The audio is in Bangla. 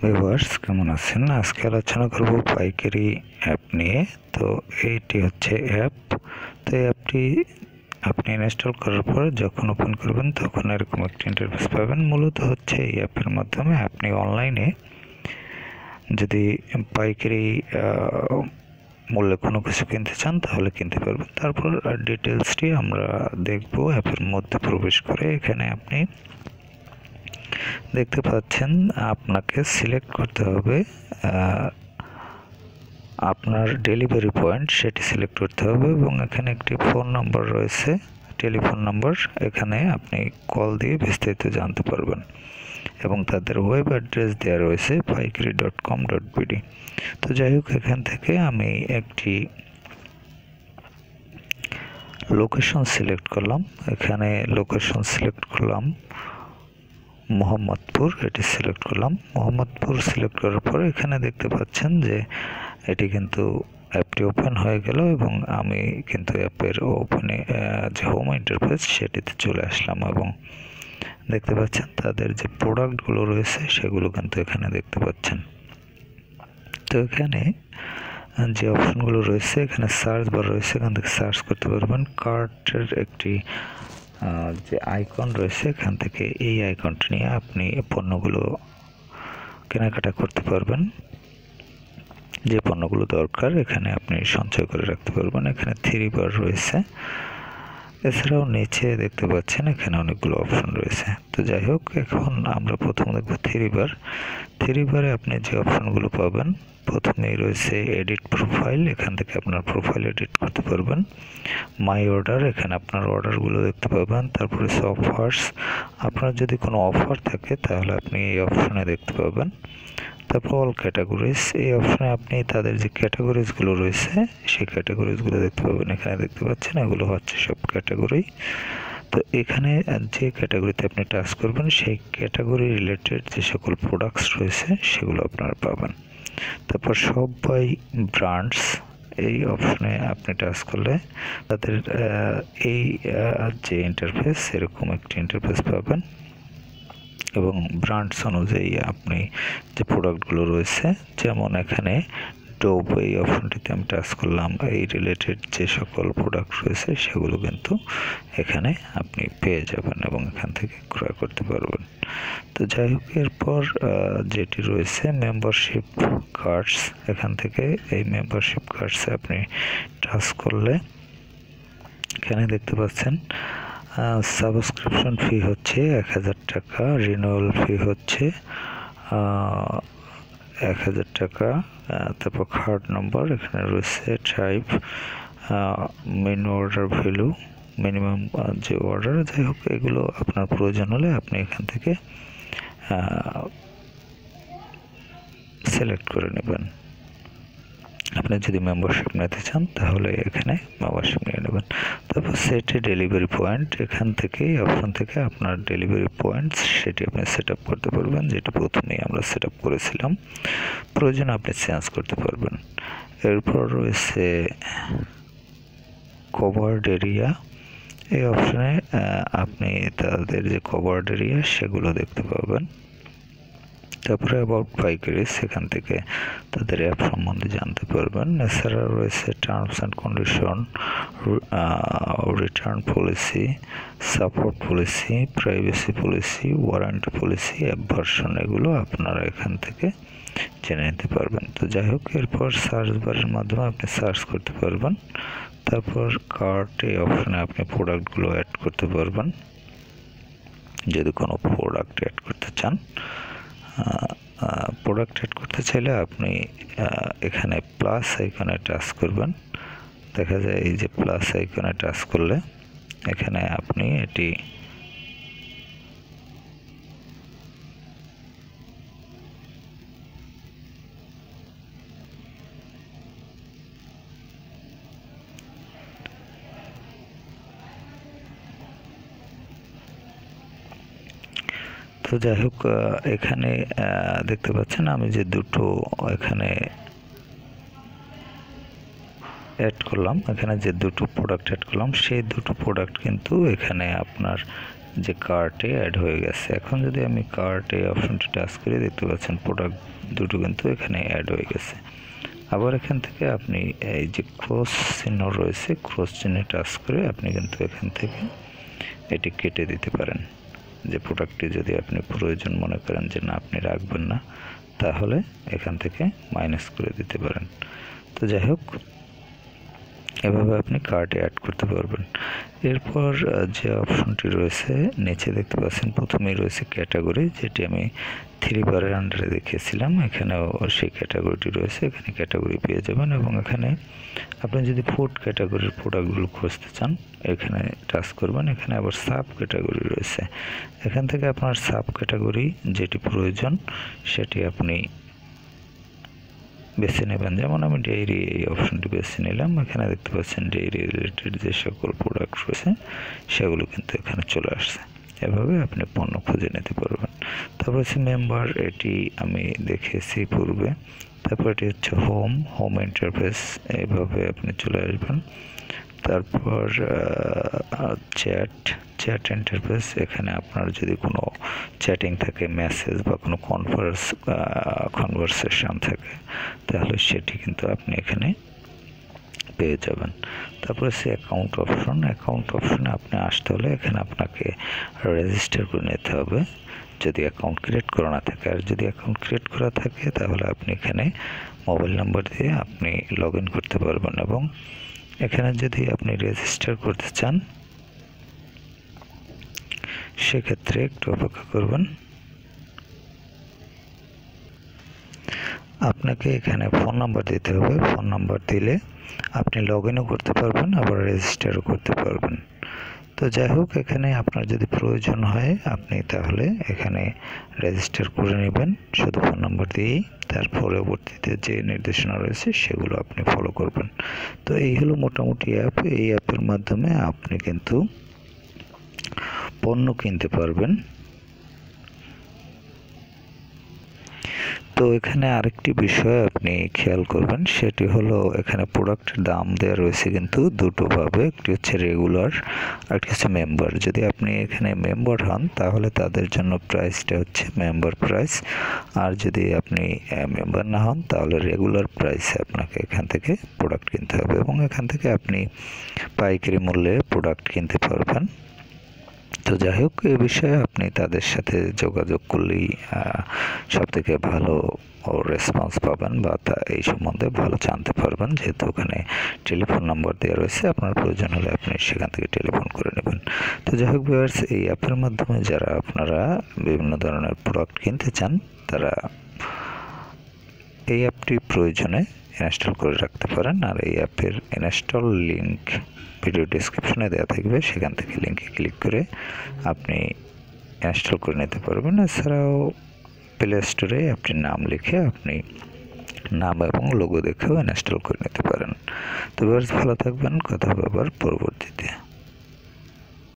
ভিউয়ার্স কেমন আছেন? আজকে আলোচনা করব পাইকারি অ্যাপ নিয়ে। তো এইটি হচ্ছে অ্যাপ। তো এই অ্যাপটি আপনি ইনস্টল করার পর যখন ওপেন করবেন তখন এরকম একটা ইন্টারফেস পাবেন। মূলত হচ্ছে এই অ্যাপের মাধ্যমে আপনি অনলাইনে যদি পাইকারি মূল্যে কোনো কিছু কিনতে চান তাহলে কিনতে পারবেন। তারপর ডিটেলসটি আমরা দেখব অ্যাপের মধ্যে প্রবেশ করে। এখানে আপনি দেখতে পাচ্ছেন আপনাকে সিলেক্ট করতে হবে আপনার ডেলিভারি পয়েন্ট, সেটি সিলেক্ট করতে হবে এবং এখানে একটি ফোন নাম্বার রয়েছে, টেলিফোন নাম্বার। এখানে আপনি কল দিয়ে বিস্তারিত জানতে পারবেন এবং তাদের ওয়েব অ্যাড্রেস দেওয়া রয়েছে paikari.com.bd। তো যাই হোক, এখান থেকে আমি একটি লোকেশন সিলেক্ট করলাম। এখানে লোকেশন সিলেক্ট করলাম মোহাম্মদপুর, এটি সিলেক্ট করলাম। মোহাম্মদপুর সিলেক্ট করার পরে এখানে দেখতে পাচ্ছেন যে এটি কিন্তু অ্যাপটি ওপেন হয়ে গেল এবং আমি কিন্তু অ্যাপের ওপেনে যে হোম ইন্টারফেস সেটিতে চলে আসলাম এবং দেখতে পাচ্ছেন তাদের যে প্রোডাক্টগুলো রয়েছে সেগুলো কিন্তু এখানে দেখতে পাচ্ছেন। তো এখানে যে অপশনগুলো রয়েছে, এখানে সার্চ বার রয়েছে, এখান থেকে সার্চ করতে পারবেন। কার্টের একটি যে আইকন রয়েছে, এখান থেকে এই আইকনটি নিয়ে আপনি পণ্যগুলো কেনাকাটা করতে পারবেন। যে পণ্যগুলো দরকার এখানে আপনি সঞ্চয় করে রাখতে পারবেন। এখানে থ্রি বার রয়েছে, এছাড়াও নিচে দেখতে পাচ্ছেন এখানে অনেকগুলো অপশন রয়েছে। তো যাই হোক, এখন আমরা প্রথম দেখব থ্রি বার। থ্রি বারে আপনি যে অপশনগুলো পাবেন, প্রথমেই রয়েছে এডিট প্রোফাইল। এখান থেকে আপনার প্রোফাইল এডিট করতে পারবেন। মাই অর্ডার, এখানে আপনার অর্ডারগুলো দেখতে পাবেন। তারপরে অফার্স, আপনার যদি কোনো অফার থাকে তাহলে আপনি এই অপশনে দেখতে পাবেন। তারপর অল ক্যাটাগরিজ, এই অপশনে আপনি তাদের যে ক্যাটাগরিজগুলো রয়েছে সেই ক্যাটাগরিজগুলো দেখতে পাবেন। এখানে দেখতে পাচ্ছেন এগুলো হচ্ছে সব ক্যাটাগরি। তো এখানে যে ক্যাটাগরিতে আপনি টাচ করবেন সেই ক্যাটাগরি রিলেটেড যে সকল প্রোডাক্টস রয়েছে সেগুলো আপনারা পাবেন। তারপর সব বাই ব্র্যান্ডস, এই অপশনে আপনি টাচ করলে তাদের এই যে ইন্টারফেস, এরকম একটি ইন্টারফেস পাবেন এবং ব্র্যান্ডস অনুযায়ী আপনি যে প্রোডাক্টগুলো রয়েছে, যেমন এখানে ডোভ, এই অপশনটিতে আমি টাচ করলাম, এই রিলেটেড যে সকল প্রোডাক্ট রয়েছে সেগুলো কিন্তু এখানে আপনি পেয়ে যাবেন এবং এখান থেকে ক্রয় করতে পারবেন। তো যাই হোক, এরপর যেটি রয়েছে মেম্বারশিপ কার্ডস, এখান থেকে এই মেম্বারশিপ কার্ডসে আপনি টাচ করলে এখানে দেখতে পাচ্ছেন সাবস্ক্রিপশন ফি হচ্ছে 1000 টাকা, রিনিউয়াল ফি হচ্ছে 1000 টাকা। তারপর কার্ড নম্বর এখানে রয়েছে, type, menu order value, minimum যে অর্ডার। যাই হোক, এগুলো আপনার প্রয়োজন হলে আপনি এখান থেকে সিলেক্ট করে নেবেন। আপনি যদি মেম্বারশিপ নিতে চান তাহলে এখানে মেম্বারশিপ নিয়ে নেবেন। তারপর সেটে ডেলিভারি পয়েন্ট, এখান থেকে অপশন থেকে আপনার ডেলিভারি পয়েন্টস সেটি আপনি সেট আপ করতে পারবেন, যেটা প্রথমেই আমরা সেট আপ করেছিলাম। প্রয়োজন আপনি চেঞ্জ করতে পারবেন। এরপর রয়েছে কভার্ড এরিয়া, এই অপশনে আপনি তাদের যে কভার্ড এরিয়া সেগুলো দেখতে পাবেন। তারপরে অ্যাবাউট পাইকারি, সেখান থেকে তাদের অ্যাপ সম্বন্ধে জানতে পারবেন। এছাড়া রয়েছে terms and condition, return policy, support policy, privacy policy, warranty policy, app version, এগুলো আপনারা এখান থেকে জেনে নিতে পারবেন। তো যাই হোক, এরপর সার্চ বারের মাধ্যমে আপনি সার্চ করতে পারবেন। তারপর কার্ট, এই অপশনে আপনি প্রোডাক্টগুলো অ্যাড করতে পারবেন যদি কোনো প্রোডাক্ট অ্যাড করতে চান। প্রোডাক্ট অ্যাড করতে চাইলে আপনি এখানে প্লাস আইকনে টাচ করবেন। দেখা যায় এই যে প্লাস আইকনে টাচ করলে এখানে আপনি এটি তো যাই হোক, এখানে দেখতে পাচ্ছেন আমি যে দুটো এখানে অ্যাড করলাম, এখানে যে দুটো প্রোডাক্ট অ্যাড করলাম সেই দুটো প্রোডাক্ট কিন্তু এখানে আপনার যে কার্টে অ্যাড হয়ে গেছে। এখন যদি আমি কার্টে অপশনটি টাচ করে দেখতে পাচ্ছেন প্রোডাক্ট দুটো কিন্তু এখানে অ্যাড হয়ে গেছে। আবার এখান থেকে আপনি এই যে ক্রস চিহ্ন রয়েছে, ক্রস চিহ্নে টাচ করে আপনি কিন্তু এখান থেকে এটি কেটে দিতে পারেন। যে প্রোডাক্টটি যদি আপনি প্রয়োজন মনে করেন যে না আপনি রাখবেন না, তাহলে এখান থেকে মাইনাস করে দিতে পারেন। তো যাই হোক, এভাবে আপনি কার্টে অ্যাড করতে পারবেন। এরপর যে অপশনটি রয়েছে নিচে দেখতে পাচ্ছেন, প্রথমেই রয়েছে ক্যাটাগরি, যেটি আমি 3 বারের আন্ডারে দেখিয়েছিলাম। এখানেও সেই ক্যাটাগরিটি রয়েছে, এখানে ক্যাটাগরি পেয়ে যাবেন। এবং এখানে আপনি যদি ফুড ক্যাটাগরির প্রোডাক্টগুলো খুঁজতে চান এখানে টাচ করবেন। এখানে আবার সাব ক্যাটাগরি রয়েছে, এখান থেকে আপনার সাব ক্যাটাগরি যেটি প্রয়োজন সেটি আপনি বেছে নেবেন। যেমন আমি ডেইরি এই অপশনটি বেছে নিলাম। এখানে দেখতে পাচ্ছেন ডেইরি রিলেটেড যে সকল প্রোডাক্ট রয়েছে সেগুলো কিন্তু এখানে চলে আসছে। এভাবে আপনি পণ্য খুঁজে নিতে পারবেন। তারপর হচ্ছে মেম্বার, এটি আমি দেখেছি পূর্বে। তারপর এটি হচ্ছে হোম ইন্টারফেস, এইভাবে আপনি চলে আসবেন। তারপর চ্যাট ইন্টারফেস, এখানে আপনার যদি কোনো চ্যাটিং থাকে, মেসেজ বা কোনো কনভারসেশন থাকে তাহলে সেটি কিন্তু আপনি এখানে পেয়ে যাবেন। তারপরে হচ্ছে অ্যাকাউন্ট অপশনে আপনি আসতে হলে এখানে আপনাকে রেজিস্টার করে নিতে হবে যদি অ্যাকাউন্ট ক্রিয়েট করা না থাকে। আর যদি অ্যাকাউন্ট ক্রিয়েট করা থাকে তাহলে আপনি এখানে মোবাইল নাম্বার দিয়ে আপনি লগ ইন করতে পারবেন। এবং এখানে যদি আপনি রেজিস্টার করতে চান সেক্ষেত্রে একটু অপেক্ষা করবেন। আপনাকে এখানে ফোন নাম্বার দিতে হবে। ফোন নাম্বার দিলে আপনি লগ ইনও করতে পারবেন, আবার রেজিস্টারও করতে পারবেন। তো যাই হোক, এখানে আপনার যদি প্রয়োজন হয় আপনি তাহলে এখানে রেজিস্টার করে নেবেন শুধু ফোন নাম্বার দিয়েই। তার পরবর্তীতে যে নির্দেশনা রয়েছে সেগুলো আপনি ফলো করবেন। তো এই হলো মোটামুটি অ্যাপ। এই অ্যাপের মাধ্যমে আপনি কিন্তু পণ্য কিনতে পারবেন। তো এখানে আরেকটি বিষয় আপনি খেয়াল করবেন, সেটি হলো এখানে প্রোডাক্টের দাম দেওয়া রয়েছে কিন্তু দুটো ভাবে, একটি হচ্ছে রেগুলার আর একটি হচ্ছে মেম্বার। যদি আপনি এখানে মেম্বার হন তাহলে তাদের জন্য প্রাইসটা হচ্ছে মেম্বার প্রাইস, আর যদি আপনি মেম্বার না হন তাহলে রেগুলার প্রাইসে আপনাকে এখান থেকে প্রোডাক্ট কিনতে হবে। এবং এখান থেকে আপনি পাইকারি মূল্যে প্রোডাক্ট কিনতে পারবেন। তো যাই হোক, এ বিষয়ে আপনি তাদের সাথে যোগাযোগ করলেই সবথেকে ভালো রেসপন্স পাবেন বা এই সম্বন্ধে ভালো জানতে পারবেন, যেহেতু ওখানে টেলিফোন নাম্বার দেওয়া রয়েছে। আপনার প্রয়োজন হলে আপনি সেখান থেকে টেলিফোন করে নেবেন। তো যাই হোক ভিউয়ার্স, এই অ্যাপের মাধ্যমে যারা আপনারা বিভিন্ন ধরনের প্রোডাক্ট কিনতে চান তারা এই অ্যাপটি প্রয়োজনে ইনস্টল করে রাখতে পারেন। আর এই অ্যাপের ইনস্টল লিঙ্ক ভিডিও ডেসক্রিপশনে দেওয়া থাকবে, সেখান থেকে লিঙ্কে ক্লিক করে আপনি ইনস্টল করে নিতে পারবেন। এছাড়াও প্লে স্টোরে আপনি নাম লিখে আপনি নাম এবং লোগো দেখেও ইনস্টল করে নিতে পারেন। তো ভিউয়ার্স, ভালো থাকবেন, কথা হবে আবার পরবর্তীতে।